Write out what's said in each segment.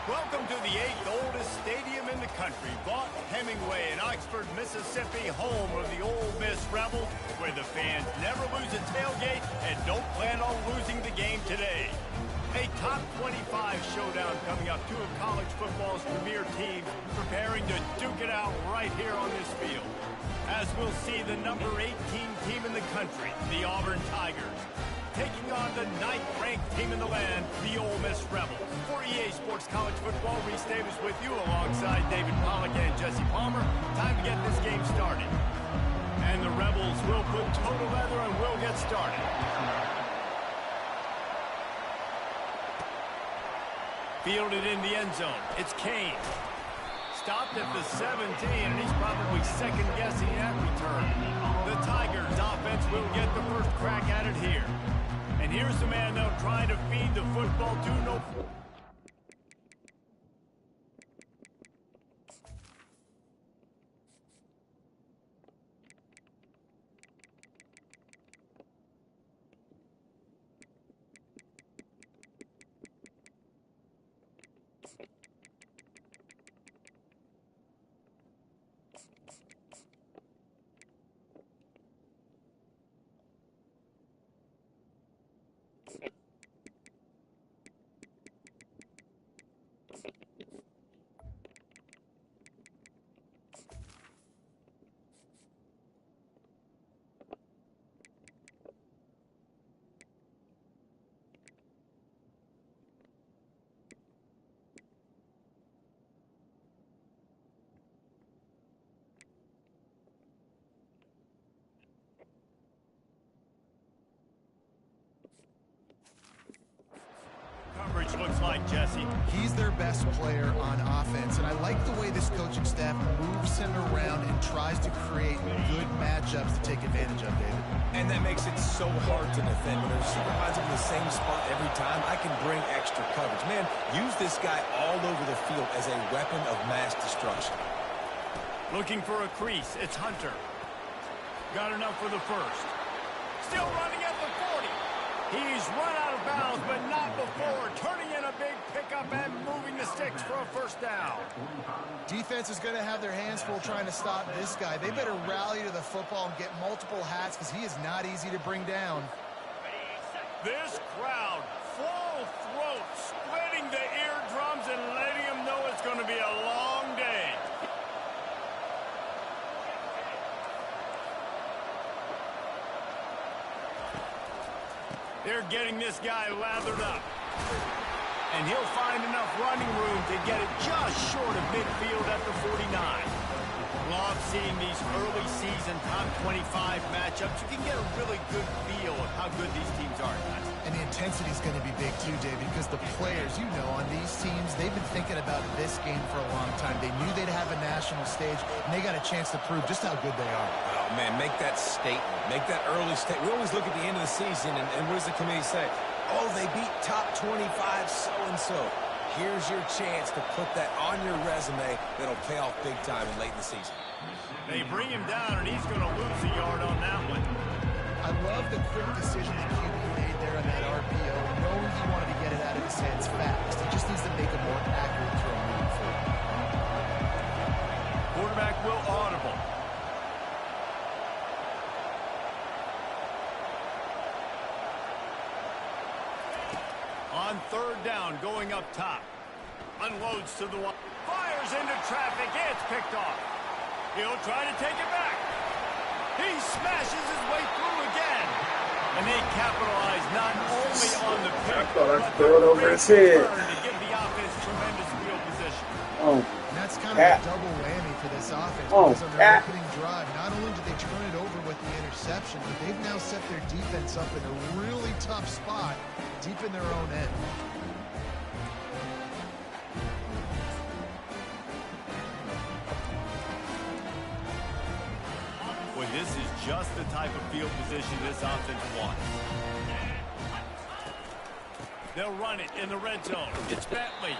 Welcome to the 8th oldest stadium in the country, Vaught Hemingway in Oxford, Mississippi, home of the Ole Miss Rebels, where the fans never lose a tailgate and don't plan on losing the game today. A top 25 showdown coming up, two of college football's premier teams preparing to duke it out right here on this field. As we'll see the number 18 team in the country, the Auburn Tigers, taking on the 9th-ranked team in the land, the Ole Miss Rebels. For EA Sports College Football, Reese Davis with you alongside David Pollack and Jesse Palmer. Time to get this game started. And the Rebels will put total leather and will get started. Fielded in the end zone. It's Kane. Stopped at the 17, and he's probably second-guessing that return. The Tigers' offense will get the first crack at it here. And here's the man now trying to feed the football to no... Looks like Jesse. He's their best player on offense, and I like the way this coaching staff moves him around and tries to create good matchups to take advantage of, David. And that makes it so hard to defend when there's supervising in the same spot every time. I can bring extra coverage. Man, use this guy all over the field as a weapon of mass destruction. Looking for a crease. It's Hunter. Got enough for the first. Still running at the 40. He's run out of bounds, but not before. Turning in a big pickup and moving the sticks for a first down. Defense is going to have their hands full trying to stop this guy. They better rally to the football and get multiple hats because he is not easy to bring down. This crowd, full throat, splitting the eardrums and letting them know it's going to be a long day. They're getting this guy lathered up. And he'll find enough running room to get it just short of midfield at the 49. Love seeing these early season top 25 matchups. You can get a really good feel of how good these teams are, guys. And the intensity is going to be big too, Dave, because the players, you know, on these teams, they've been thinking about this game for a long time. They knew they'd have a national stage, and they got a chance to prove just how good they are. Oh, man, make that statement. Make that early statement. We always look at the end of the season, and what does the committee say? Oh, they beat top 25 so-and-so. Here's your chance to put that on your resume that'll pay off big time late in the season. They bring him down, and he's going to lose a yard on that one. I love the quick decision the QB made there on that RPO, knowing he wanted to get it out of his hands fast. He just needs to make a more accurate throw moving forward. Quarterback will audible. On third down, going up top. Unloads to the one. Fires into traffic. It's picked off. He'll try to take it back. He smashes his way through again. And they capitalize not only on the pick, but the great return to give the offense tremendous field position. And that's kind of a double whammy for this offense because on their opening drive, not only did they turn it over with the interception, but they've now set their defense up in a really tough spot deep in their own end. Well, this is just the type of field position this offense wants. They'll run it in the red zone. It's Bentley.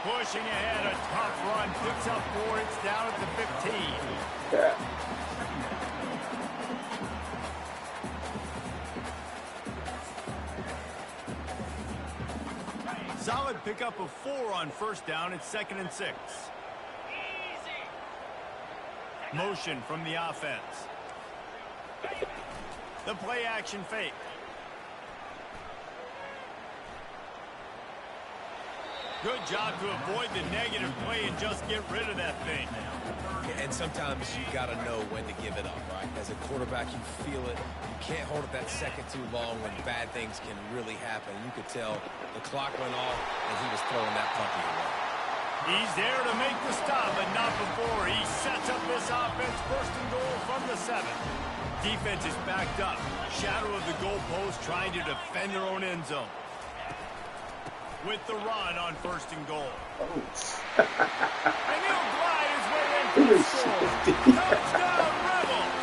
Pushing ahead, a tough run, picks up 4, it's down at the 15. Yeah. Solid pickup of 4 on first down. It's 2nd and 6. Motion from the offense. The play action fake. Good job to avoid the negative play and just get rid of that thing. And sometimes you got to know when to give it up, right? As a quarterback, you feel it. You can't hold it that second too long when bad things can really happen. You could tell the clock went off and he was throwing that puppy away. He's there to make the stop, but not before. He sets up this offense, 1st and goal from the 7. Defense is backed up. Shadow of the goalpost, trying to defend their own end zone. With the run on 1st and goal. And he'll glide his way in for the score. Touchdown, Rebels!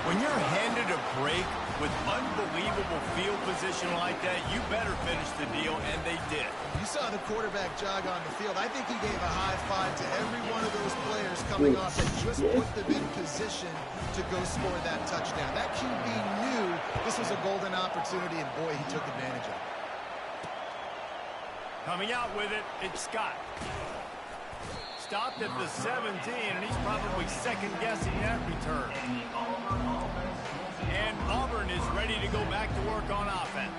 When you're handed a break with unbelievable field position like that, you better finish the deal, and they did. You saw the quarterback jog on the field. I think he gave a high five to every one of those players coming off and just put them in position to go score that touchdown. That QB knew this was a golden opportunity, and boy, he took advantage of it. Coming out with it, it's Scott. Stopped at the 17, and he's probably second-guessing that return. And Auburn is ready to go back to work on offense.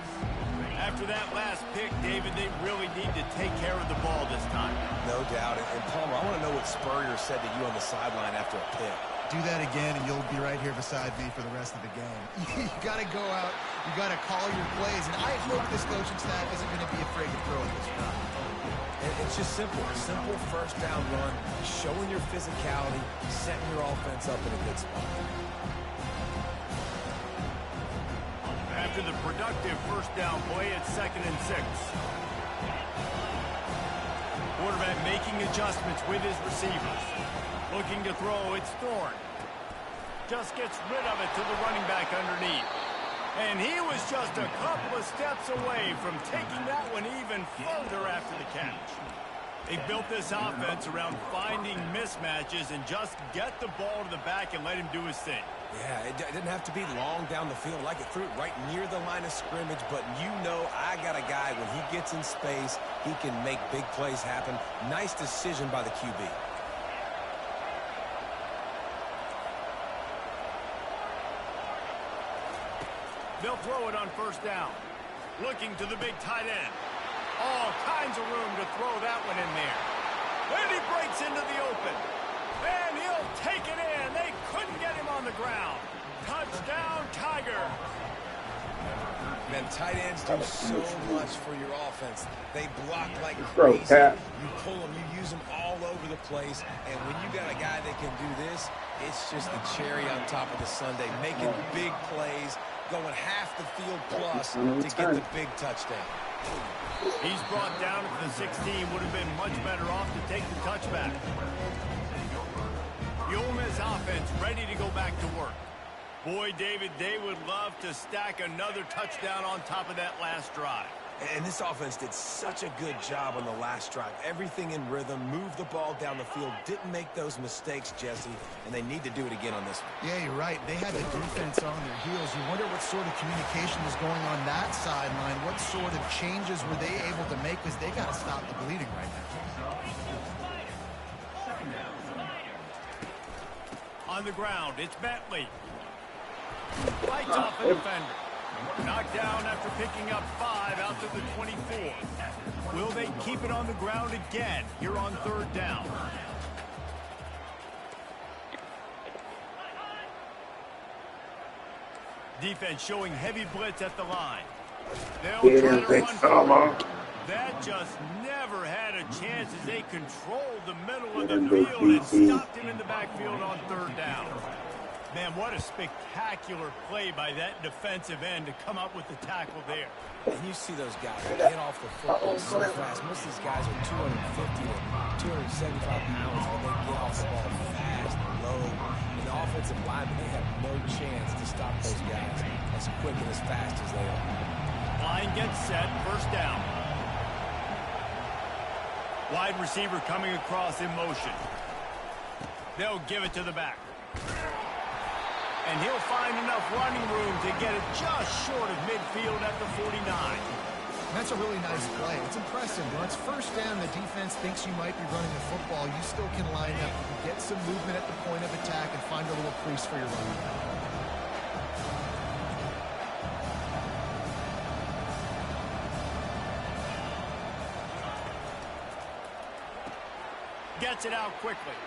After that last pick, David, they really need to take care of the ball this time. No doubt. And Palmer, I want to know what Spurrier said to you on the sideline after a pick. Do that again, and you'll be right here beside me for the rest of the game. You got to go out. You got to call your plays. And I hope this coaching staff isn't going to be afraid to throw it this round. It's just simple. A simple first down run, showing your physicality, setting your offense up in a good spot. After the productive first down play, it's 2nd and 6. Quarterback making adjustments with his receivers. Looking to throw, it's Thorne. Just gets rid of it to the running back underneath. And he was just a couple of steps away from taking that one even further after the catch. They built this offense around finding mismatches and just get the ball to the back and let him do his thing. Yeah, it didn't have to be long down the field. Like it threw it right near the line of scrimmage, but you know I got a guy, when he gets in space, he can make big plays happen. Nice decision by the QB. They'll throw it on first down. Looking to the big tight end. All kinds of room to throw that one in there. And he breaks into the open. And he'll take it in. They couldn't get him on the ground. Touchdown, Tiger. Man, tight ends do so much for your offense. They block like crazy. You pull them, you use them all over the place. And when you got a guy that can do this, it's just the cherry on top of the sundae. Making big plays, going half the field plus to get the big touchdown. He's brought down at the 16. Would have been much better off to take the touchback. The Ole Miss offense ready to go back to work. Boy, David, they would love to stack another touchdown on top of that last drive. And this offense did such a good job on the last drive. Everything in rhythm, moved the ball down the field, didn't make those mistakes, Jesse, and they need to do it again on this one. Yeah, you're right. They had the defense on their heels. You wonder what sort of communication was going on that sideline. What sort of changes were they able to make, because they got to stop the bleeding right now. On the ground, it's Bentley. Fights off a defender. Knocked down after picking up 5 out to the 24. Will they keep it on the ground again here on third down? Defense showing heavy blitz at the line. They'll try to run. That just never had a chance as they controlled the middle of the field and stopped him in the backfield on third down. Man, what a spectacular play by that defensive end to come up with the tackle there. And you see those guys get off the football so fast. Most of these guys are 250 to 275 pounds when they get off the ball fast and low. And the offensive linemen, they have no chance to stop those guys as quick and as fast as they are. Line gets set, first down. Wide receiver coming across in motion. They'll give it to the back. And he'll find enough running room to get it just short of midfield at the 49. That's a really nice play. It's impressive. When it's first down, the defense thinks you might be running the football. You still can line up, get some movement at the point of attack, and find a little crease for your running back. Gets it out quickly.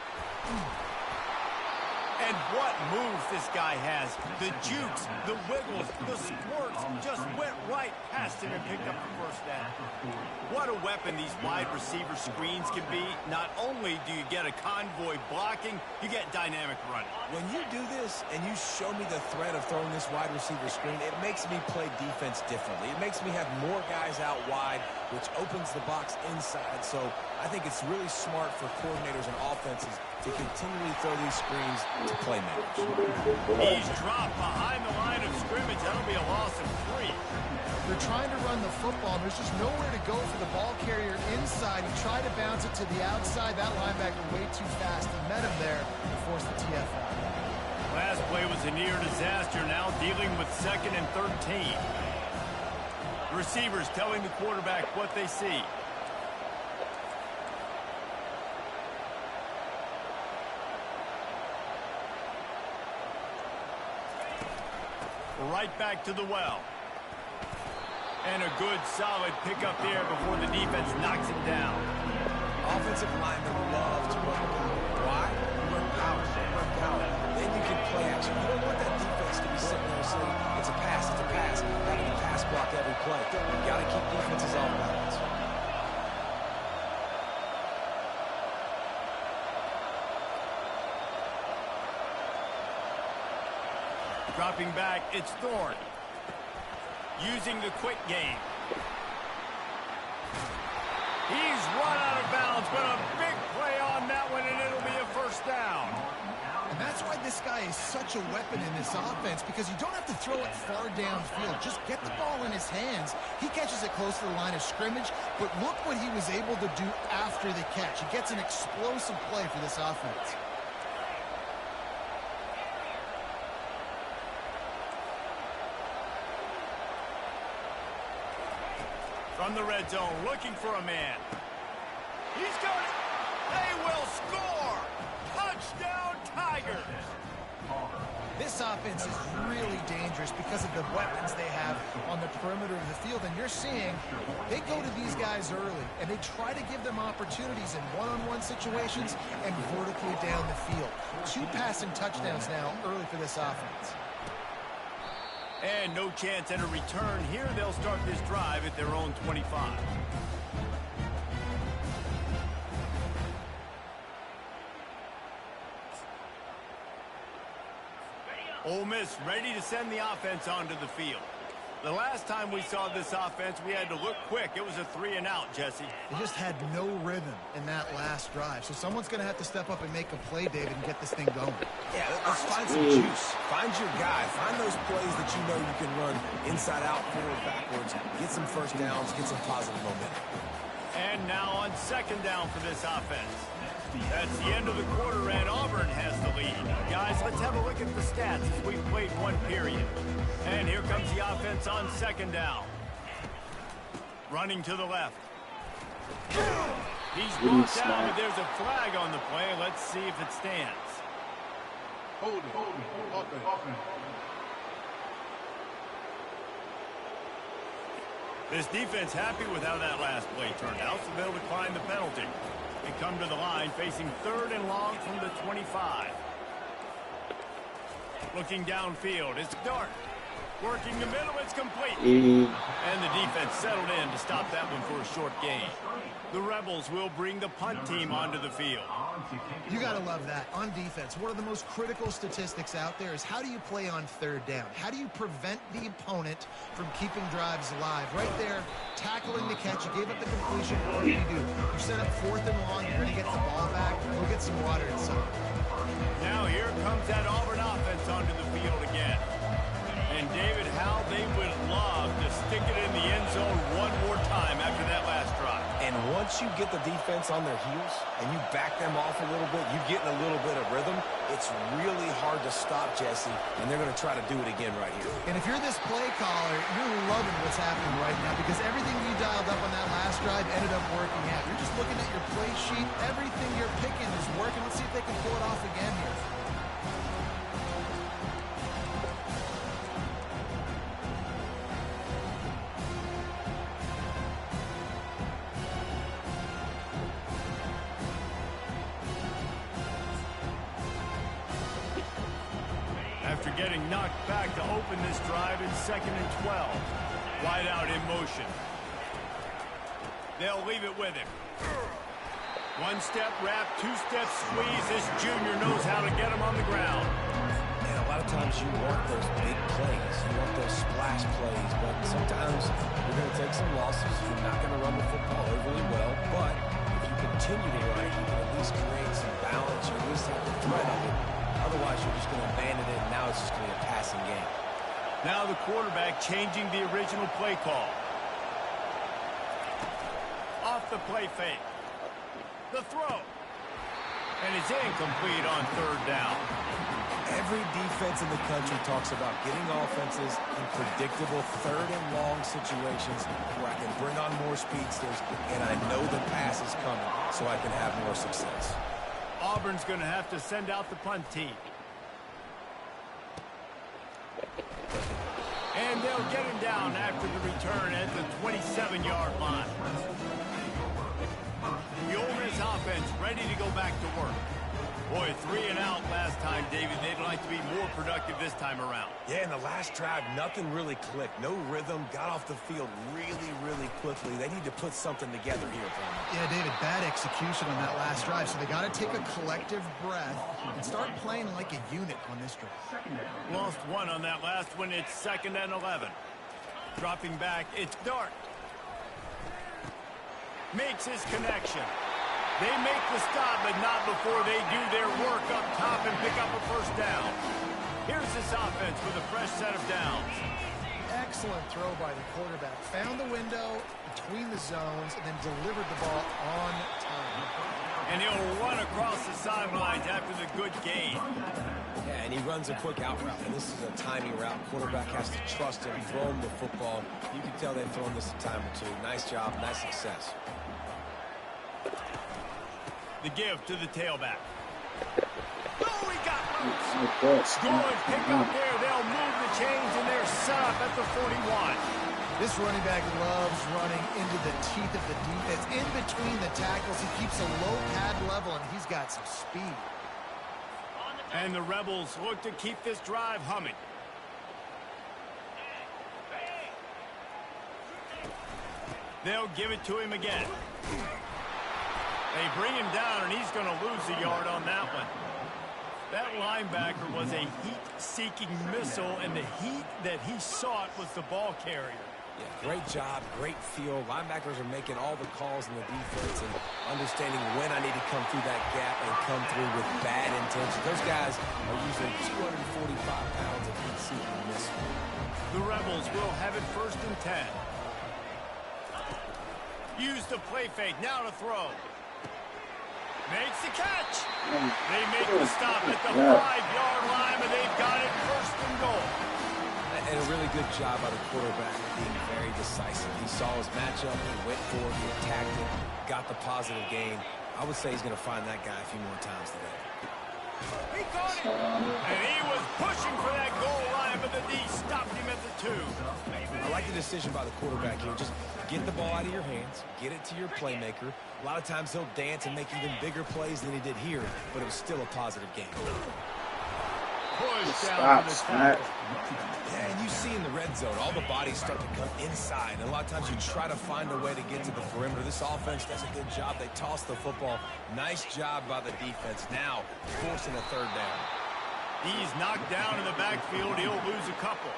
And what moves this guy has. The jukes, the wiggles, the squirts just went right past him and picked up the first down. What a weapon these wide receiver screens can be. Not only do you get a convoy blocking, you get dynamic running. When you do this and you show me the threat of throwing this wide receiver screen, it makes me play defense differently. It makes me have more guys out wide, which opens the box inside. So I think it's really smart for coordinators and offenses to continually throw these screens to playmakers. He's dropped behind the line of scrimmage. That'll be a loss of 3. They're trying to run the football, and there's just nowhere to go for the ball carrier inside. He tried to bounce it to the outside. That linebacker way too fast. He met him there and forced the TFL. Last play was a near disaster. Now dealing with 2nd and 13. Receivers telling the quarterback what they see. Right back to the well. And a good, solid pickup there before the defense knocks it down. Offensive linemen love to run power. Why? Run power. Run power. Then you can play action. You don't want that defense to be sitting there saying, it's a pass, having to pass block every play. You've got to keep defenses off balance. Dropping back, it's Thorne. Using the quick game. He's run out of bounds, but a big play on that one, and it'll be a first down. And that's why this guy is such a weapon in this offense, because you don't have to throw it far downfield. Just get the ball in his hands. He catches it close to the line of scrimmage, but look what he was able to do after the catch. He gets an explosive play for this offense. From the red zone, looking for a man. He's got it. They will score. Touchdown, Tigers. This offense is really dangerous because of the weapons they have on the perimeter of the field. And you're seeing they go to these guys early, and they try to give them opportunities in one-on-one situations and vertically down the field. 2 passing touchdowns now early for this offense. And no chance at a return here. They'll start this drive at their own 25. Ole Miss ready to send the offense onto the field. The last time we saw this offense, we had to look quick. It was a 3-and-out, Jesse. They just had no rhythm in that last drive. So someone's going to have to step up and make a play, David, and get this thing going. Yeah, let's find some juice. Find your guy. Find those plays that you know you can run inside out, forward, backwards. Get some first downs. Get some positive momentum. And now on 2nd down for this offense. That's the end of the quarter, and Auburn has the lead. Guys, let's have a look at the stats as we've played 1 period. And here comes the offense on 2nd down. Running to the left. He's brought down, but there's a flag on the play. Let's see if it stands. Hold it. This defense happy with how that last play turned out, so they'll decline the penalty. They come to the line facing 3rd and long from the 25. Looking downfield, it's Dart. Working the middle, it's complete. And the defense settled in to stop that one for a short gain. The Rebels will bring the punt team onto the field. You got to love that. On defense, one of the most critical statistics out there is how do you play on 3rd down? How do you prevent the opponent from keeping drives alive? Right there, tackling the catch. You gave up the completion. What do? You set up 4th and long. You're going to get the ball back. Go get some water inside. Now here comes that Auburn offense onto the field again. And David, how they would love to stick it in the end zone one more time after that last drive. And once you get the defense on their heels and you back them off a little bit, you get in a little bit of rhythm, it's really hard to stop, Jesse, and they're going to try to do it again right here. And if you're this play caller, you're loving what's happening right now because everything you dialed up on that last drive ended up working out. You're just looking at your play sheet. Everything you're picking is working. Let's see if they can pull it off again here. After getting knocked back to open this drive in 2nd and 12. Wide out in motion. They'll leave it with him. One-step wrap, two-step squeeze. This junior knows how to get him on the ground. And a lot of times you want those big plays. You want those splash plays. But sometimes you're going to take some losses. You're not going to run the football overly well. But if you continue to run, you can at least create some balance. You at least have the threat of it. Otherwise, you're just going to abandon it, and now it's just going to be a passing game. Now the quarterback changing the original play call. Off the play fake. The throw. And it's incomplete on 3rd down. Every defense in the country talks about getting offenses in predictable 3rd and long situations where I can bring on more speedsters, and I know the pass is coming, so I can have more success. Auburn's going to have to send out the punt team. And they'll get him down after the return at the 27-yard line. The Ole Miss offense ready to go back to work. Boy, 3 and out last time, David. They'd like to be more productive this time around. Yeah, in the last drive, nothing really clicked. No rhythm, got off the field really, really quickly. They need to put something together here, Palmer. Yeah, David, bad execution on that last drive, so they got to take a collective breath and start playing like a unit on this drive. Lost 1 on that last one. It's 2nd and 11. Dropping back, it's Dart. Makes his connection. They make the stop, but not before they do their work up top and pick up a 1st down. Here's this offense with a fresh set of downs. Excellent throw by the quarterback. Found the window between the zones and then delivered the ball on time. And he'll run across the sidelines after the good gain. Yeah, and he runs a quick out route, and this is a timing route. Quarterback has to trust him, throw him the football. You can tell they've thrown this a time or two. Nice job, nice success. The give to the tailback. Oh, he got loose. Good pick up there. They'll move the chains, and they're set up at the 41. This running back loves running into the teeth of the defense. In between the tackles, he keeps a low pad level, and he's got some speed. And the Rebels look to keep this drive humming. They'll give it to him again. They bring him down, and he's going to lose a yard on that one. That linebacker was a heat-seeking missile, and the heat that he sought was the ball carrier. Yeah, great job, great feel. Linebackers are making all the calls in the defense and understanding when I need to come through that gap and come through with bad intention. Those guys are using 245 pounds of heat-seeking missile. The Rebels will have it 1st and 10. Use the play fake, now to throw. Makes the catch. They make the stop at the 5-yard line, but they've got it 1st and goal. And a really good job by the quarterback being very decisive. He saw his matchup, he went for it, he attacked it, got the positive gain. I would say he's going to find that guy a few more times today. He caught it. And he was pushing for that goal line, but the D stopped him at the 2. I like the decision by the quarterback here. Just get the ball out of your hands, get it to your playmaker. A lot of times he'll dance and make even bigger plays than he did here, but it was still a positive game. Push down to the tackle. Yeah, and you see in the red zone, all the bodies start to come inside. And a lot of times you try to find a way to get to the perimeter. This offense does a good job. They toss the football. Nice job by the defense. Now, forcing a 3rd down. He's knocked down in the backfield. He'll lose a couple.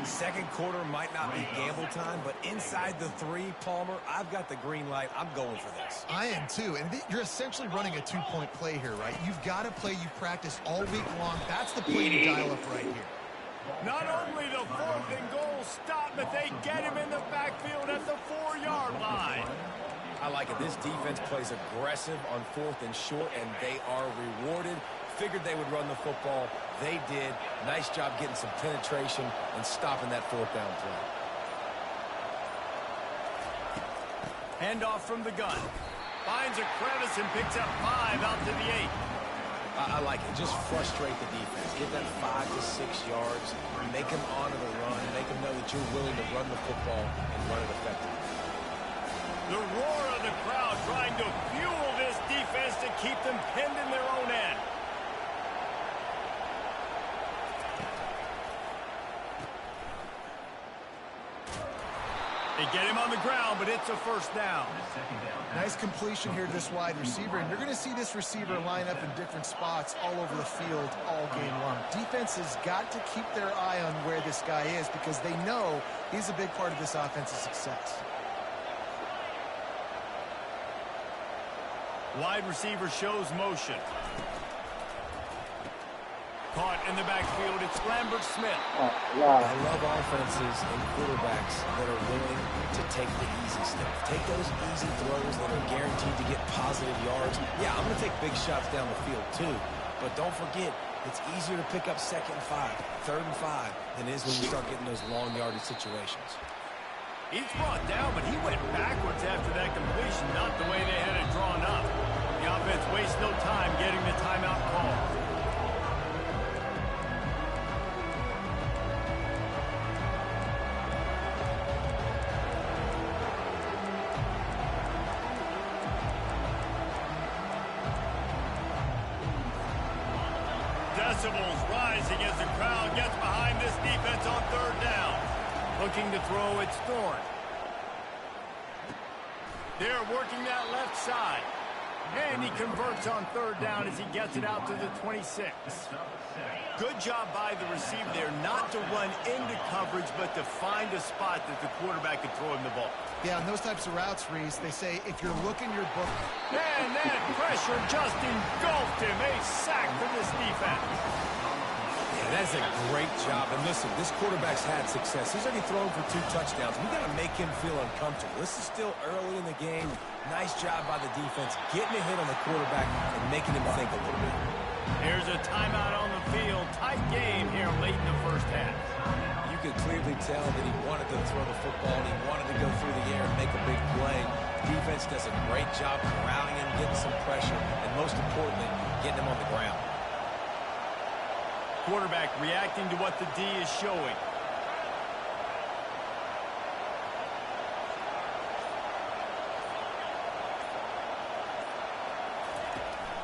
2nd quarter might not be gamble time, but inside the 3, Palmer, I've got the green light. I'm going for this. I am too, and you're essentially running a 2-point play here, right? You've got to play you practice all week long. That's the play you dial up right here. Not only the 4th and goal stop, but they get him in the backfield at the 4-yard line. I like it. This defense plays aggressive on 4th and short, and they are rewarded. Figured they would run the football. They did. Nice job getting some penetration and stopping that 4th down play. Handoff from the gun. Finds a crevice and picks up 5 out to the 8. I like it. Just frustrate the defense. Get that 5 to 6 yards. Make them honor the run. Make them know that you're willing to run the football and run it effectively. The roar of the crowd trying to fuel this defense to keep them pinned in their own end. They get him on the ground, but it's a first down. Nice completion here to this wide receiver, and you're going to see this receiver line up in different spots all over the field all game long. Defense has got to keep their eye on where this guy is because they know he's a big part of this offensive success. Wide receiver shows motion. Caught in the backfield, it's Lambert-Smith. I love offenses and quarterbacks that are willing to take the easy stuff. Take those easy throws that are guaranteed to get positive yards. Yeah, I'm going to take big shots down the field too, but don't forget, it's easier to pick up 2nd and 5, 3rd and 5 than it is when you start getting those long yardage situations. He's brought down, but he went backwards after that completion, not the way they had it drawn up. The offense wastes no time getting the timeout call. Decibels rising as the crowd gets behind this defense on 3rd down. Looking to throw, it's Thorne. They're working that left side. And he converts on 3rd down as he gets it out to the 26. Good job by the receiver there not to run into coverage, but to find a spot that the quarterback could throw him the ball. Yeah, on those types of routes, Reese, they say if you're looking your book. And that pressure just engulfed him. A sack for this defense. Yeah, that's a great job. And listen, this quarterback's had success. He's already thrown for 2 touchdowns. We got to make him feel uncomfortable. This is still early in the game. Nice job by the defense, getting a hit on the quarterback and making him think a little bit. Here's a timeout on the field. Tight game here late in the first half. You could clearly tell that he wanted to throw the football and he wanted to go through the air and make a big play. Defense does a great job corralling him, getting some pressure, and most importantly, getting him on the ground. Quarterback reacting to what the D is showing.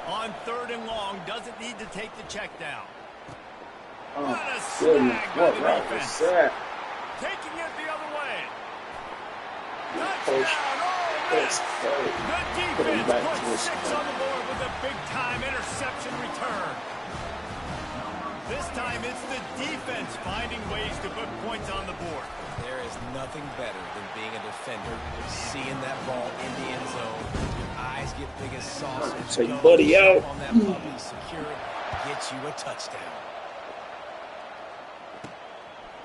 On 3rd and long, doesn't need to take the check down. What a snag by the defense. Taking it the other way. Touchdown, Ole Miss. The defense puts 6 on the board with a big-time interception return. This time it's the defense finding ways to put points on the board. There is nothing better than being a defender, seeing that ball in the end zone. Your eyes get big as saucers. So you buddy out. On that puppy, secure it, get you a touchdown.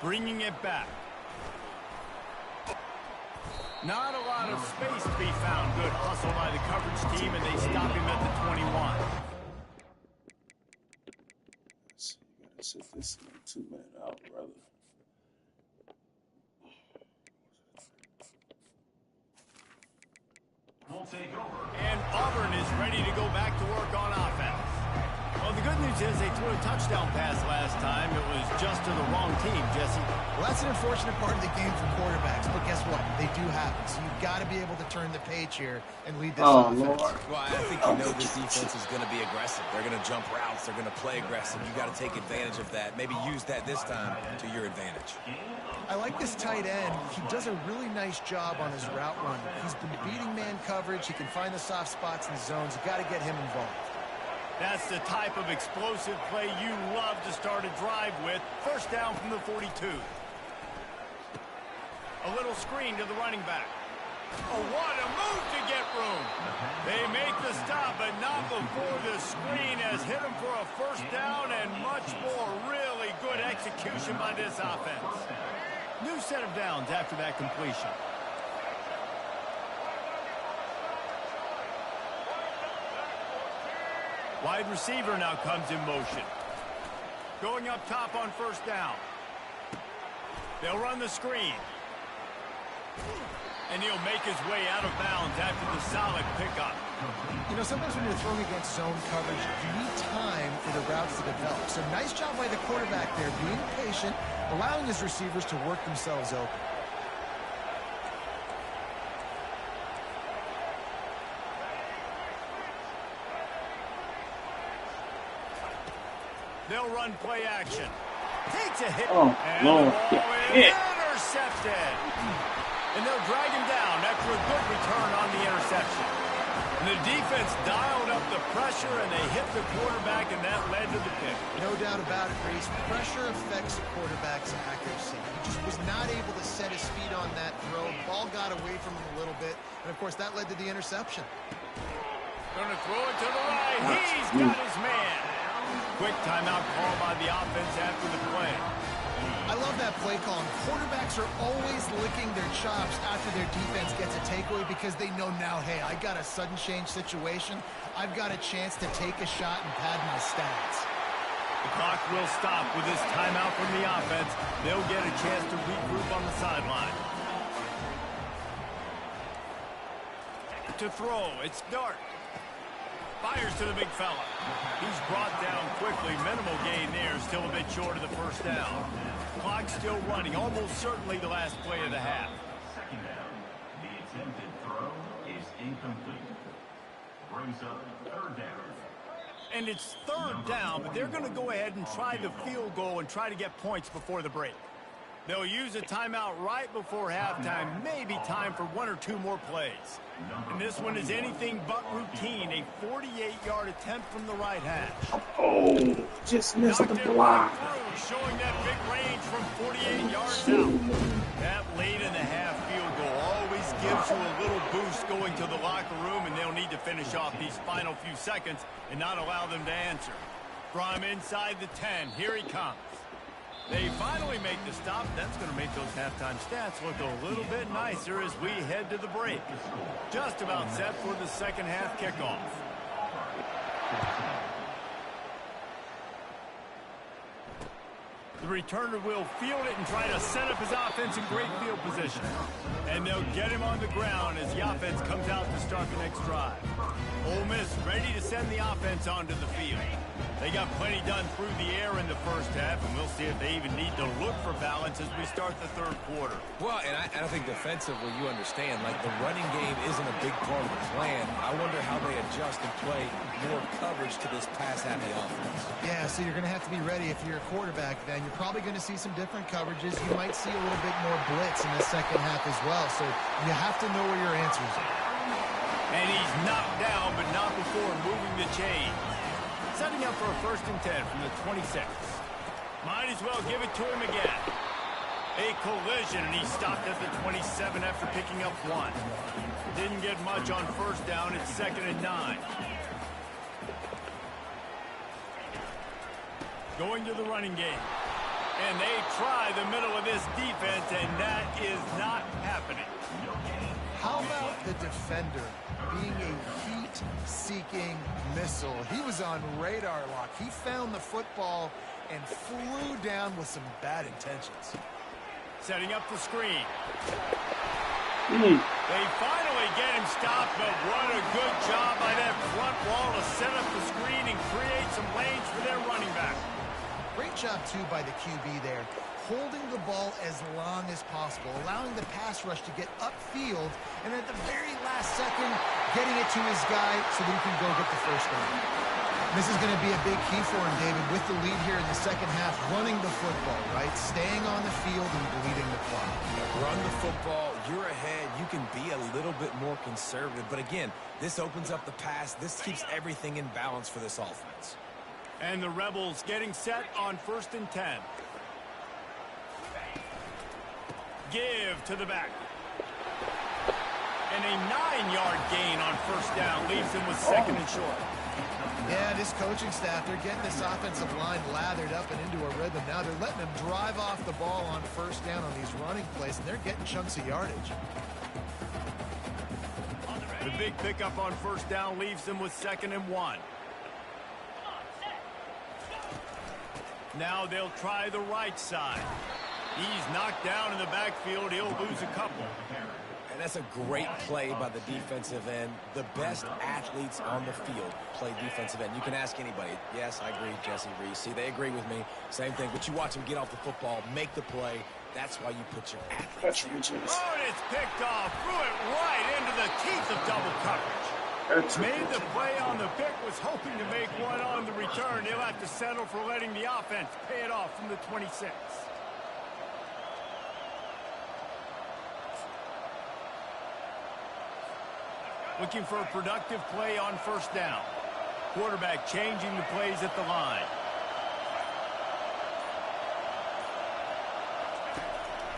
Bringing it back. Not a lot of space to be found. Good hustle by the coverage team, and they stop him at the 21. Sit this 2-man out, brother. And Auburn is ready to go back to work on offense. Well, the good news is they threw a touchdown pass last time. It was just to the wrong team, Jesse. Well, that's an unfortunate part of the game for quarterbacks, but guess what? They do happen. So you've got to be able to turn the page here and lead this offense. Lord. Well, I think you know this defense is going to be aggressive. They're going to jump routes. They're going to play aggressive. You got to take advantage of that. Maybe use that this time to your advantage. I like this tight end. He does a really nice job on his route run. He's been beating man coverage. He can find the soft spots in the zones. You got to get him involved. That's the type of explosive play you love to start a drive with. First down from the 42. A little screen to the running back. Oh, what a move to get room. They make the stop, but not before the screen has hit him for a first down and much more. Really good execution by this offense. New set of downs after that completion. Wide receiver now comes in motion. Going up top on first down. They'll run the screen. And he'll make his way out of bounds after the solid pickup. You know, sometimes when you're throwing against zone coverage, you need time for the routes to develop. So nice job by the quarterback there, being patient, allowing his receivers to work themselves open. They'll run play action. Takes a hit. Oh, and no. the ball is intercepted. And they'll drag him down after a good return on the interception. And the defense dialed up the pressure, and they hit the quarterback, and that led to the pick. No doubt about it, Reese. Pressure affects a quarterback's accuracy. He just was not able to set his feet on that throw. Ball got away from him a little bit, and, of course, that led to the interception. Going to throw it to the right. He's got his man. Quick timeout call by the offense after the play. I love that play call. Quarterbacks are always licking their chops after their defense gets a takeaway because they know now, hey, I got a sudden change situation. I've got a chance to take a shot and pad my stats. The clock will stop with this timeout from the offense. They'll get a chance to regroup on the sideline. To throw, it's Dart. Fires to the big fella. He's brought down quickly. Minimal gain there. Still a bit short of the first down. Clock still running. Almost certainly the last play of the half. Second down. The attempted throw is incomplete. Brings up third down. And it's third down, but they're going to go ahead and try the field goal and try to get points before the break. They'll use a timeout right before halftime. Maybe time for one or two more plays. And this one is anything but routine. A 48-yard attempt from the right hash. Oh, just missed the block. Showing that big range from 48 yards out. That late in the half field goal always gives you a little boost going to the locker room, and they'll need to finish off these final few seconds and not allow them to answer. Draw him inside the 10. Here he comes. They finally make the stop. That's going to make those halftime stats look a little bit nicer as we head to the break. Just about set for the second half kickoff. The returner will field it and try to set up his offense in great field position. And they'll get him on the ground as the offense comes out to start the next drive. Ole Miss ready to send the offense onto the field. They got plenty done through the air in the first half, and we'll see if they even need to look for balance as we start the third quarter. Well, and I think defensively, you understand, like the running game isn't a big part of the plan. I wonder how they adjust and play more coverage to this pass-happy offense. Yeah, so you're going to have to be ready if you're a quarterback then. You're probably going to see some different coverages. You might see a little bit more blitz in the second half as well, so you have to know where your answers are. And he's knocked down, but not before moving the chain. Setting up for a 1st and 10 from the 26. Might as well give it to him again. A collision, and he stopped at the 27 after picking up 1. Didn't get much on first down. It's 2nd and 9. Going to the running game. And they try the middle of this defense, and that is not happening. How about the defender being a heat-seeking missile? He was on radar lock. He found the football and flew down with some bad intentions. Setting up the screen. They finally get him stopped, but what a good job by that front wall to set up the screen and create some lanes for their running back. Great job, too, by the QB there, holding the ball as long as possible, allowing the pass rush to get upfield, and at the very last second, getting it to his guy so that he can go get the first down. This is going to be a big key for him, David, with the lead here in the second half, running the football, right? Staying on the field and bleeding the clock. Run the football, you're ahead, you can be a little bit more conservative. But again, this opens up the pass. This keeps everything in balance for this offense. And the Rebels getting set on 1st and 10. Give to the back. And a 9-yard gain on first down leaves him with 2nd and short. Yeah, this coaching staff, they're getting this offensive line lathered up and into a rhythm. Now they're letting them drive off the ball on first down on these running plays, and they're getting chunks of yardage. The big pickup on first down leaves them with 2nd and 1. Now they'll try the right side. He's knocked down in the backfield. He'll lose a couple. And that's a great play by the defensive end. The best athletes on the field play defensive end. You can ask anybody. Yes, I agree, Jesse Reese. See, they agree with me. Same thing. But you watch them get off the football, make the play. That's why you put your athletes in. Oh, and it's picked off. Threw it right into the teeth of double coverage. Made the play on the pick, was hoping to make one on the return. He'll have to settle for letting the offense pay it off from the 26. Looking for a productive play on first down. Quarterback changing the plays at the line.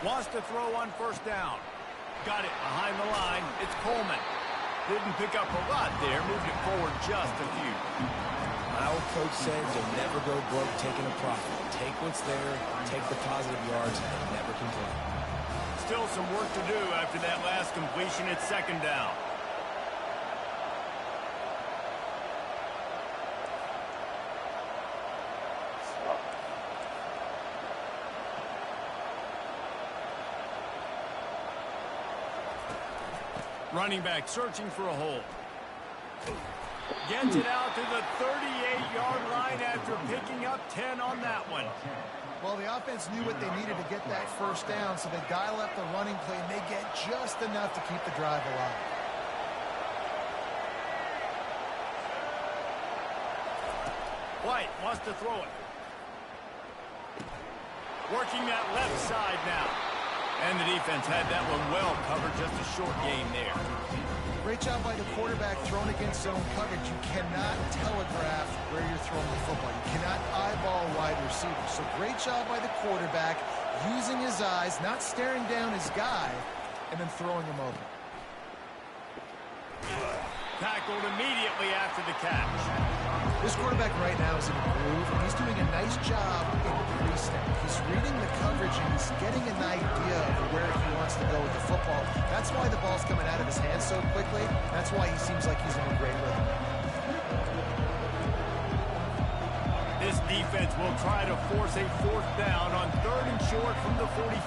Wants to throw on first down. Got it behind the line. It's Coleman. Didn't pick up a lot there. Moved it forward just a few. My old coach said you'll never go broke taking a profit. Take what's there, take the positive yards, and never complain. Still some work to do after that last completion at second down. Running back searching for a hole. Gets it out to the 38-yard line after picking up 10 on that one. Well, the offense knew what they needed to get that first down, so they dial up the running play, and they get just enough to keep the drive alive. White wants to throw it. Working that left side now. And the defense had that one well covered, just a short game there. Great job by the quarterback thrown against zone coverage. You cannot telegraph where you're throwing the football. You cannot eyeball wide receivers. So great job by the quarterback using his eyes, not staring down his guy, and then throwing him open. Tackled immediately after the catch. This quarterback right now is in a groove, and he's doing a nice job in pre-snap. He's reading the coverage, and he's getting an idea of where he wants to go with the football. That's why the ball's coming out of his hands so quickly. That's why he seems like he's in a great rhythm. This defense will try to force a fourth down on 3rd and short from the 45.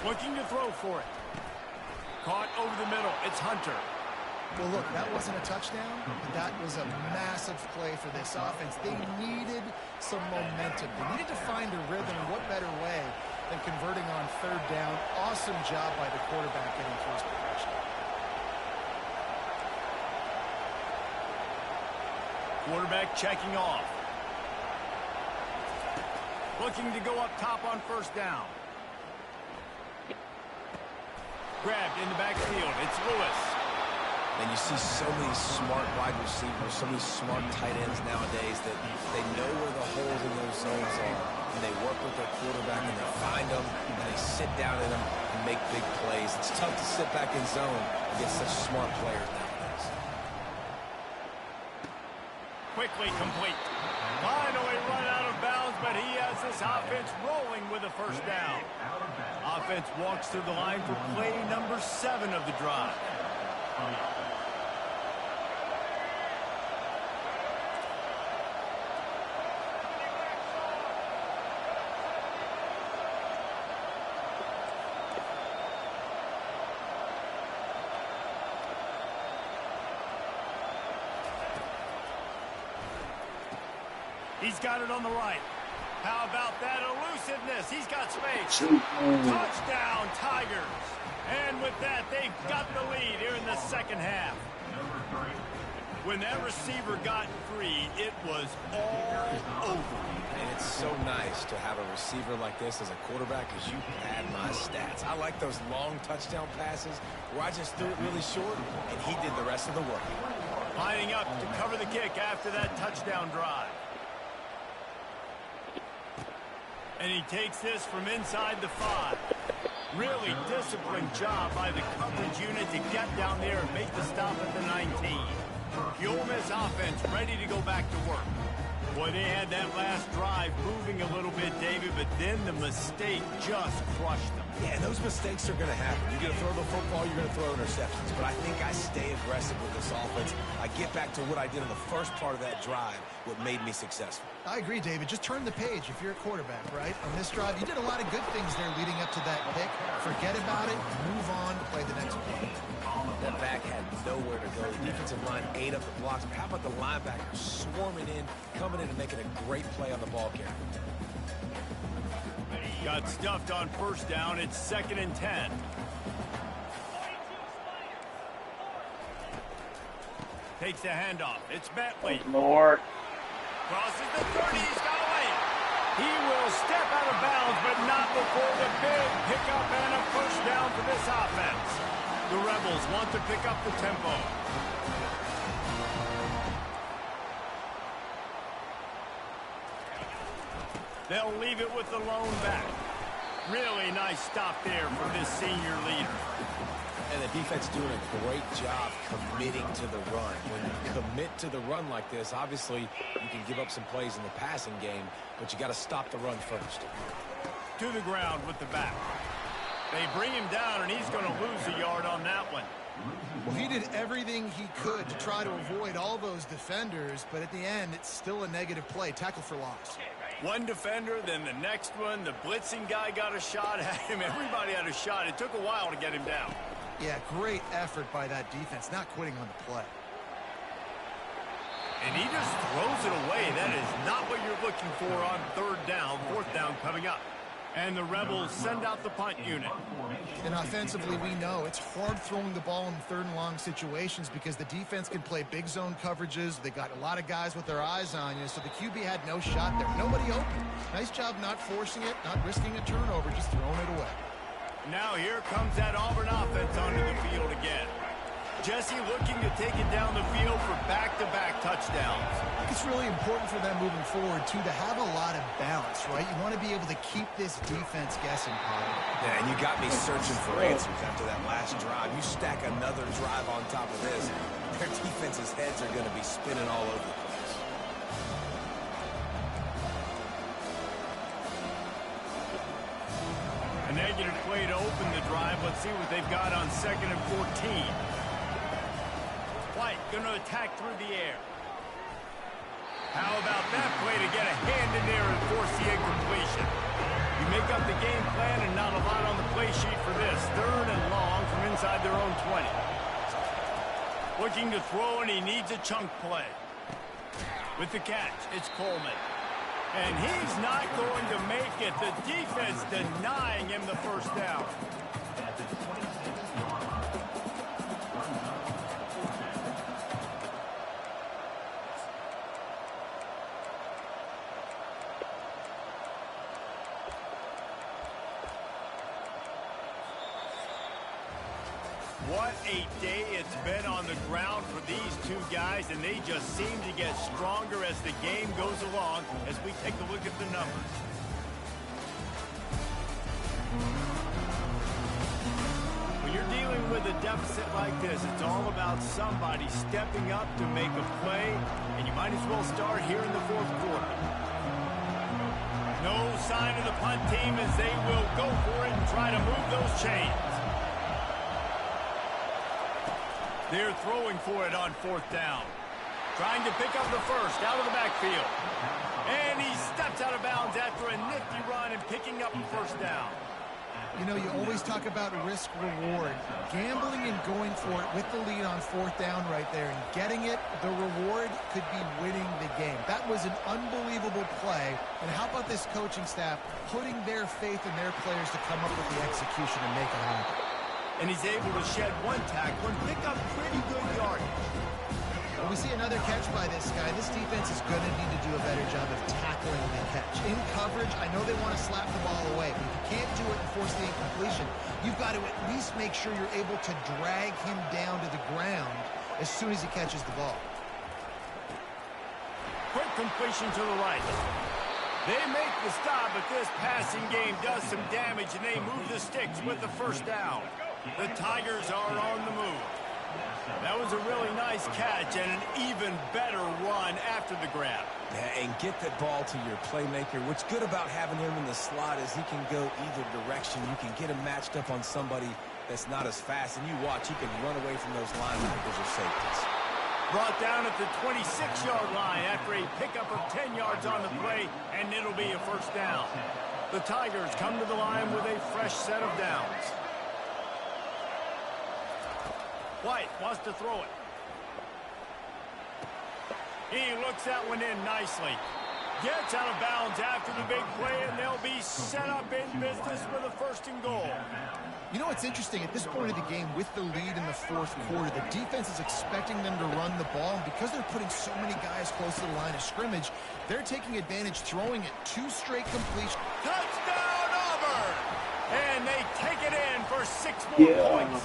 Looking to throw for it. Caught over the middle. It's Hunter. Well, look, that wasn't a touchdown, but that was a massive play for this offense. They needed some momentum. They needed to find a rhythm, and what better way than converting on 3rd down. Awesome job by the quarterback getting through his progression. Quarterback checking off. Looking to go up top on first down. Grabbed in the backfield. It's Lewis. And you see so many smart wide receivers, so many smart tight ends nowadays that they know where the holes in those zones are. And they work with their quarterback and they find them and they sit down in them and make big plays. It's tough to sit back in zone against such smart players nowadays. Quickly complete. Finally run out of bounds, but he has this offense rolling with a first down. Offense walks through the line for play number 7 of the drive. He's got it on the right. How about that elusiveness? He's got space. Touchdown, Tigers. And with that, they've got the lead here in the second half. When that receiver got free, it was all over. And it's so nice to have a receiver like this as a quarterback because you pad my stats. I like those long touchdown passes where I just threw it really short and he did the rest of the work. Lining up to cover the kick after that touchdown drive. And he takes this from inside the 5. Really disciplined job by the coverage unit to get down there and make the stop at the 19. The Ole Miss offense ready to go back to work. Boy, they had that last drive moving a little bit, David, but then the mistake just crushed them. Yeah, those mistakes are going to happen. You're going to throw the football, you're going to throw interceptions. But I think I stay aggressive with this offense. I get back to what I did in the first part of that drive, what made me successful. I agree, David. Just turn the page if you're a quarterback, right? On this drive, you did a lot of good things there leading up to that pick. Forget about it, move on, play the next play. That back had nowhere to go. The defensive line ate up the blocks. But how about the linebackers swarming in, coming in and making a great play on the ball carrier? Got stuffed on first down. It's 2nd and 10. Takes the handoff. It's Bentley. Lord. Crosses the 30. He's got away. He will step out of bounds, but not before the big pickup and a first down for this offense. The Rebels want to pick up the tempo. They'll leave it with the lone back. Really nice stop there from this senior leader. And the defense doing a great job committing to the run. When you commit to the run like this, obviously you can give up some plays in the passing game, but you got to stop the run first. To the ground with the back. They bring him down, and he's going to lose a yard on that one. Well, he did everything he could to try to avoid all those defenders, but at the end, it's still a negative play. Tackle for loss. One defender, then the next one. The blitzing guy got a shot at him. Everybody had a shot. It took a while to get him down. Yeah, great effort by that defense, not quitting on the play. And he just throws it away. That is not what you're looking for on 3rd down, 4th down coming up. And the Rebels send out the punt unit. And offensively, we know it's hard throwing the ball in 3rd and long situations because the defense can play big zone coverages. They got a lot of guys with their eyes on you, so the QB had no shot there. Nobody open. Nice job not forcing it, not risking a turnover, just throwing it away. Now here comes that Auburn offense onto the field again. Jesse looking to take it down the field for back-to-back touchdowns. I think it's really important for them moving forward, too, to have a lot of balance, right? You want to be able to keep this defense guessing, Paul. Yeah, and you got me searching for answers after that last drive. You stack another drive on top of this, their defense's heads are going to be spinning all over the place. A negative play to open the drive. Let's see what they've got on 2nd and 14. White going to attack through the air. How about that play to get a hand in there and force the incompletion? You make up the game plan and not a lot on the play sheet for this. 3rd and long from inside their own 20. Looking to throw, and he needs a chunk play. With the catch, it's Coleman. And he's not going to make it. The defense denying him the first down. What a day it's been on the ground for these two guys, and they just seem to get stronger as the game goes along as we take a look at the numbers. When you're dealing with a deficit like this, it's all about somebody stepping up to make a play, and you might as well start here in the 4th quarter. No sign of the punt team as they will go for it and try to move those chains. They're throwing for it on 4th down. Trying to pick up the first out of the backfield. And he steps out of bounds after a nifty run and picking up a first down. You know, you always talk about risk-reward. Gambling and going for it with the lead on 4th down right there and getting it, the reward could be winning the game. That was an unbelievable play. And how about this coaching staff putting their faith in their players to come up with the execution and make it happen? And he's able to shed one tackle and pick up pretty good yardage. When we see another catch by this guy, this defense is going to need to do a better job of tackling the catch. In coverage, I know they want to slap the ball away, but if you can't do it and force the incompletion, you've got to at least make sure you're able to drag him down to the ground as soon as he catches the ball. Quick completion to the right. They make the stop, but this passing game does some damage, and they move the sticks with the first down. The Tigers are on the move. That was a really nice catch and an even better run after the grab. Yeah, and get that ball to your playmaker. What's good about having him in the slot is he can go either direction. You can get him matched up on somebody that's not as fast, and you watch, he can run away from those linebackers or safeties. Brought down at the 26-yard line after a pickup of 10 yards on the play, and it'll be a first down. The Tigers come to the line with a fresh set of downs. White wants to throw it. He looks that one in nicely. Gets out of bounds after the big play, and they'll be set up in business with a first and goal. You know what's interesting? At this point of the game, with the lead in the fourth quarter, the defense is expecting them to run the ball. And because they're putting so many guys close to the line of scrimmage, they're taking advantage, throwing it 2 straight completions. Touchdown, Auburn! And they take it in for 6 more points.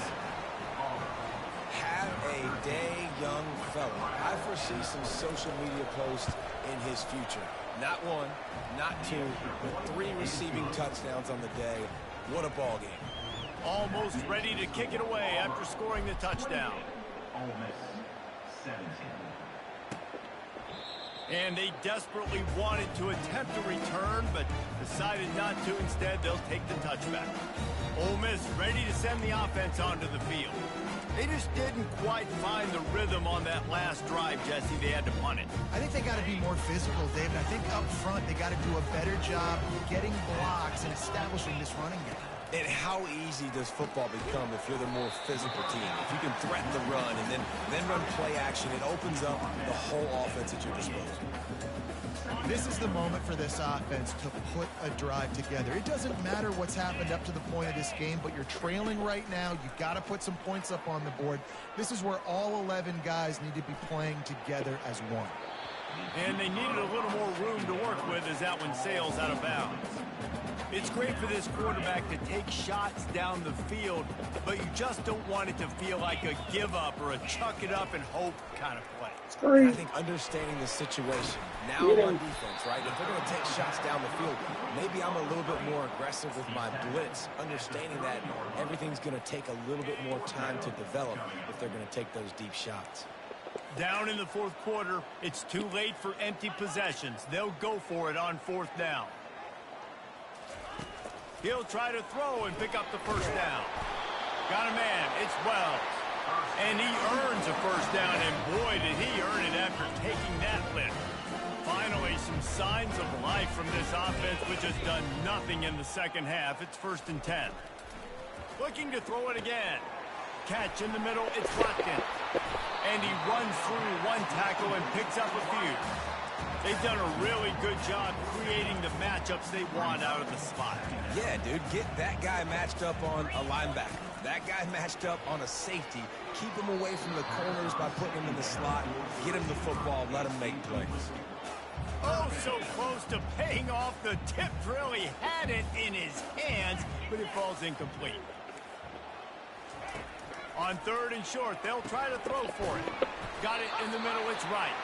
Have a day, young fella. I foresee some social media posts in his future. Not 1, not 2, but 3 receiving touchdowns on the day. What a ball game. Almost ready to kick it away after scoring the touchdown. Ole Miss 17. And they desperately wanted to attempt a return, but decided not to. Instead, they'll take the touchback. Ole Miss ready to send the offense onto the field. They just didn't quite find the rhythm on that last drive, Jesse. They had to punt it. I think they got to be more physical, David. I think up front they got to do a better job getting blocks and establishing this running game. And how easy does football become if you're the more physical team? If you can threaten the run and then run play action, it opens up the whole offense at your disposal. This is the moment for this offense to put a drive together. It doesn't matter what's happened up to the point of this game, but you're trailing right now. You've got to put some points up on the board. This is where all 11 guys need to be playing together as one. And they needed a little more room to work with as that one sails out of bounds. It's great for this quarterback to take shots down the field, but you just don't want it to feel like a give-up or a chuck-it-up and hope kind of play. I think understanding the situation, now on defense, right? If they're going to take shots down the field, maybe I'm a little bit more aggressive with my blitz, understanding that everything's going to take a little bit more time to develop if they're going to take those deep shots. Down in the fourth quarter, it's too late for empty possessions. They'll go for it on 4th down. He'll try to throw and pick up the first down. Got a man. It's Wells. And he earns a first down, and boy, did he earn it after taking that lift. Finally, some signs of life from this offense, which has done nothing in the second half. It's 1st and 10. Looking to throw it again. Catch in the middle. It's Watkins. And he runs through 1 tackle and picks up a few. They've done a really good job creating the matchups they want out of the slot. Yeah, dude, get that guy matched up on a linebacker. That guy matched up on a safety. Keep him away from the corners by putting him in the slot. Get him the football. Let him make plays. Oh, so close to paying off. The tip drill. He had it in his hands, but it falls incomplete. On 3rd and short, they'll try to throw for it. Got it in the middle. It's right.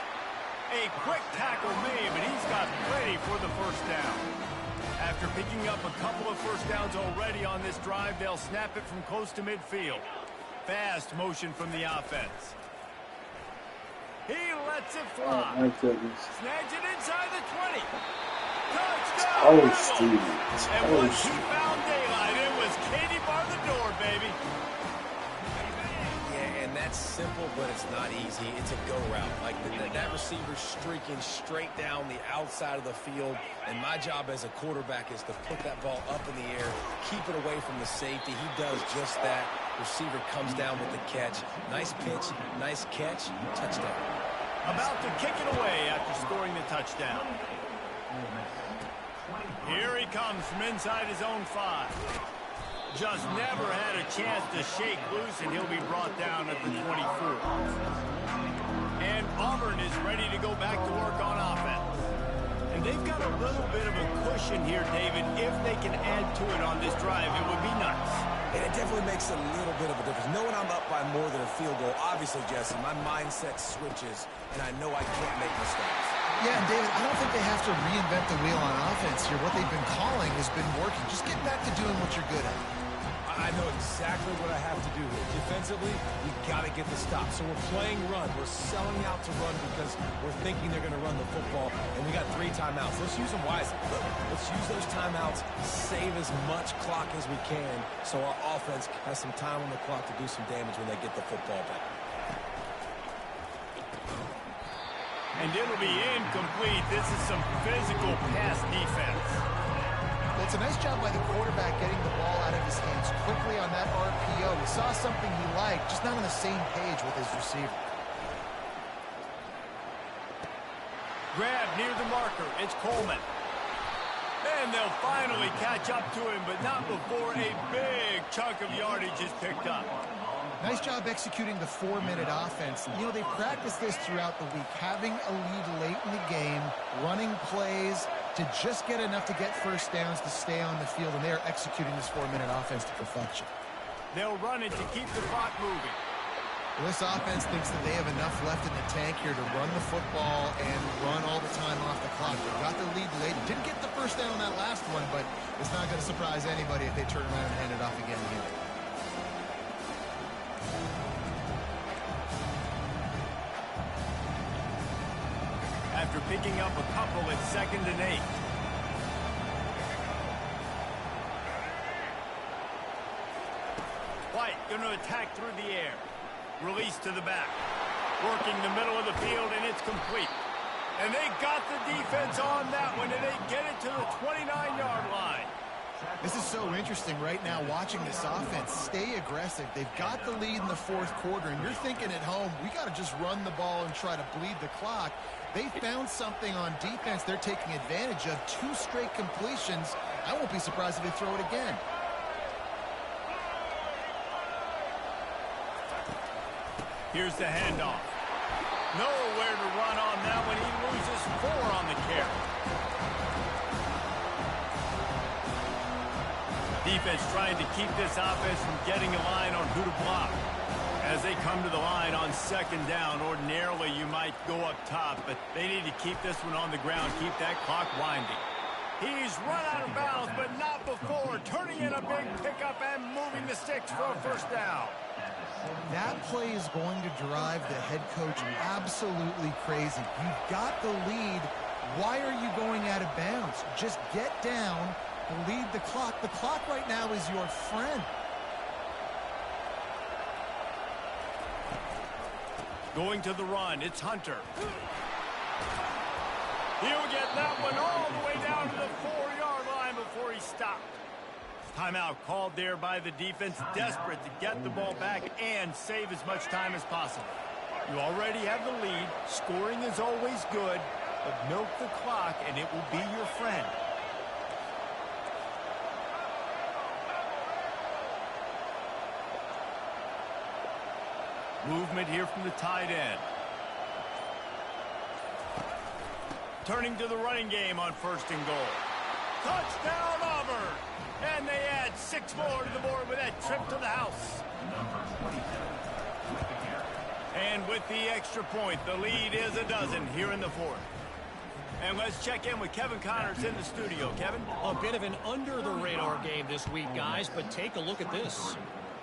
A quick tackle made, but he's got plenty for the first down. After picking up a couple of first downs already on this drive, they'll snap it from close to midfield. Fast motion from the offense. He lets it fly. Oh, my goodness. Snags it inside the 20. Touchdown! Oh, Rebels. Steve. And once he found daylight, it was Katie bar the door, baby. And that's simple, but it's not easy. It's a go route. Like that receiver streaking straight down the outside of the field. And my job as a quarterback is to put that ball up in the air, keep it away from the safety. He does just that. Receiver comes down with the catch. Nice pitch, nice catch, touchdown. About to kick it away after scoring the touchdown. Here he comes from inside his own 5. Just never had a chance to shake loose, and he'll be brought down at the 24. And Auburn is ready to go back to work on offense. And they've got a little bit of a cushion here, David. If they can add to it on this drive, it would be nice. And it definitely makes a little bit of a difference. Knowing I'm up by more than a field goal, obviously, Jesse, my mindset switches, and I know I can't make mistakes. Yeah, and David, I don't think they have to reinvent the wheel on offense here. What they've been calling has been working. Just get back to doing what you're good at. I know exactly what I have to do here. Defensively, we got to get the stop. So we're playing run. We're selling out to run because we're thinking they're going to run the football, and we got 3 timeouts. Let's use them wisely. Let's use those timeouts, save as much clock as we can so our offense has some time on the clock to do some damage when they get the football back. And it'll be incomplete. This is some physical pass defense. Well, it's a nice job by the quarterback getting the ball out of his hands quickly on that RPO. He saw something he liked, just not on the same page with his receiver. Grab near the marker. It's Coleman. And they'll finally catch up to him, but not before a big chunk of yardage is picked up. Nice job executing the 4-minute offense. You know, they practiced this throughout the week, having a lead late in the game, running plays to just get enough to get first downs to stay on the field, and they are executing this 4-minute offense to perfection. They'll run it to keep the clock moving. Well, this offense thinks that they have enough left in the tank here to run the football and run all the time off the clock. They got the lead late. Didn't get the first down on that last one, but it's not going to surprise anybody if they turn around and hand it off again here. After picking up a couple, it's 2nd and 8. White going to attack through the air. Release to the back. Working the middle of the field, and it's complete. And they got the defense on that one, and they get it to the 29-yard line. This is so interesting right now watching this offense stay aggressive. They've got the lead in the 4th quarter, and you're thinking at home, we got to just run the ball and try to bleed the clock. They found something on defense they're taking advantage of. 2 straight completions. I won't be surprised if they throw it again. Here's the handoff. Nowhere to run on that one. He loses 4 on the carry. Defense trying to keep this offense from getting a line on who to block. As they come to the line on 2nd down, ordinarily you might go up top, but they need to keep this one on the ground, keep that clock winding. He's run out of bounds, but not before, turning in a big pickup and moving the sticks for a first down. That play is going to drive the head coach absolutely crazy. You've got the lead. Why are you going out of bounds? Just get down, lead the clock. The clock right now is your friend. Going to the run, it's Hunter. He'll get that one all the way down to the 4-yard line before he stopped. Timeout called there by the defense, desperate to get the ball back and save as much time as possible. You already have the lead. Scoring is always good, but milk the clock and it will be your friend. Movement here from the tight end. Turning to the running game on 1st and goal. Touchdown Auburn! And they add 6 more to the board with that trip to the house. And with the extra point, the lead is a dozen here in the 4th. And let's check in with Kevin Connors in the studio. Kevin? A bit of an under-the-radar game this week, guys, but take a look at this.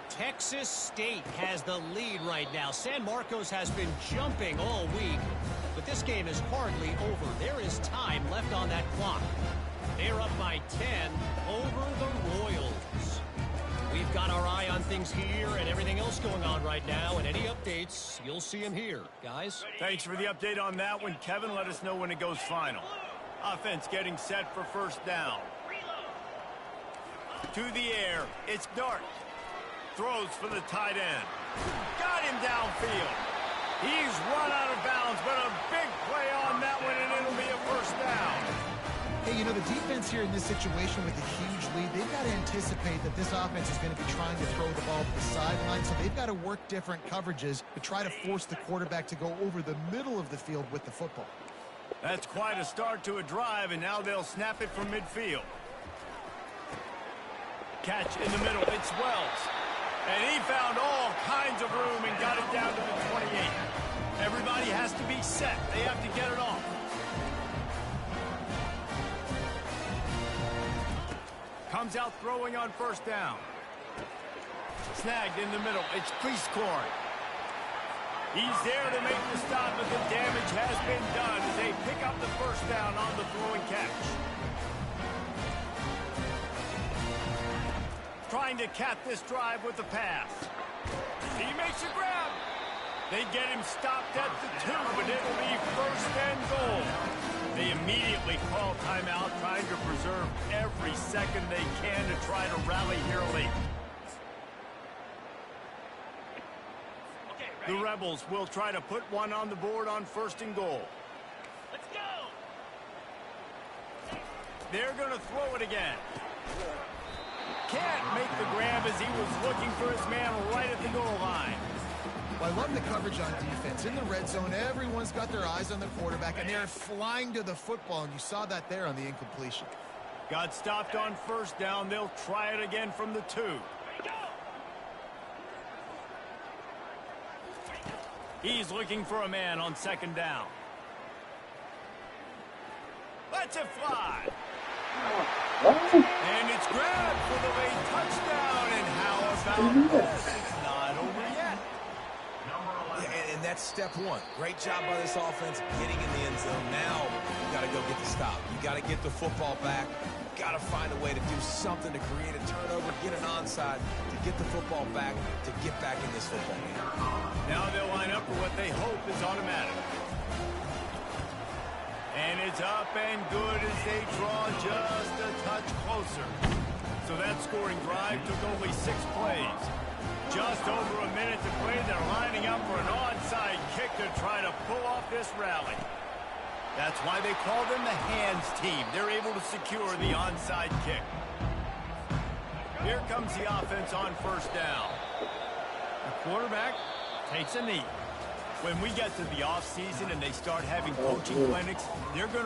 Texas State has the lead right now. San Marcos has been jumping all week, but this game is hardly over. There is time left on that clock. They're up by 10 over the Royals. We've got our eye on things here and everything else going on right now, and any updates, you'll see them here, guys. Thanks for the update on that one, Kevin. Let us know when it goes final. Offense getting set for 1st down. To the air, it's Dart. Throws for the tight end. Got him downfield. He's run out of bounds, but a big play on that one, and it'll be a 1st down. Hey, you know, the defense here in this situation with a huge lead, they've got to anticipate that this offense is going to be trying to throw the ball to the sideline, so they've got to work different coverages to try to force the quarterback to go over the middle of the field with the football. That's quite a start to a drive, and now they'll snap it from midfield. Catch in the middle, it's Wells. And he found all kinds of room and got it down to the 28. Everybody has to be set. They have to get it off. Comes out throwing on 1st down. snagged in the middle. It's crease corn. He's there to make the stop, but the damage has been done as they pick up the first down on the throw and catch. Trying to cap this drive with the pass. He makes a grab. They get him stopped at the 2, but it'll be first and goal. They immediately call timeout, trying to preserve every second they can to try to rally here late. The Rebels will try to put one on the board on first and goal. Let's go! They're going to throw it again. Can't make the grab as he was looking for his man right at the goal line. Well, I love the coverage on defense. In the red zone, everyone's got their eyes on the quarterback, and they're flying to the football, and you saw that there on the incompletion. Got stopped on first down. They'll try it again from the 2. He's looking for a man on second down. Lets it fly. And it's grabbed for the late touchdown. And how about this? It's not over yet. Yeah, and that's step one. Great job by this offense getting in the end zone. Now you got to go get the stop. You got to get the football back. You got to find a way to do something to create a turnover, get an onside, to get the football back, to get back in this football game. Now they'll line up for what they hope is automatic. And it's up and good as they draw just a touch closer. So that scoring drive took only 6 plays. Just over a minute to play. They're lining up for an onside kick to try to pull off this rally. That's why they call them the hands team. They're able to secure the onside kick. Here comes the offense on first down. The quarterback takes a knee. When we get to the offseason and they start having coaching clinics, they're going to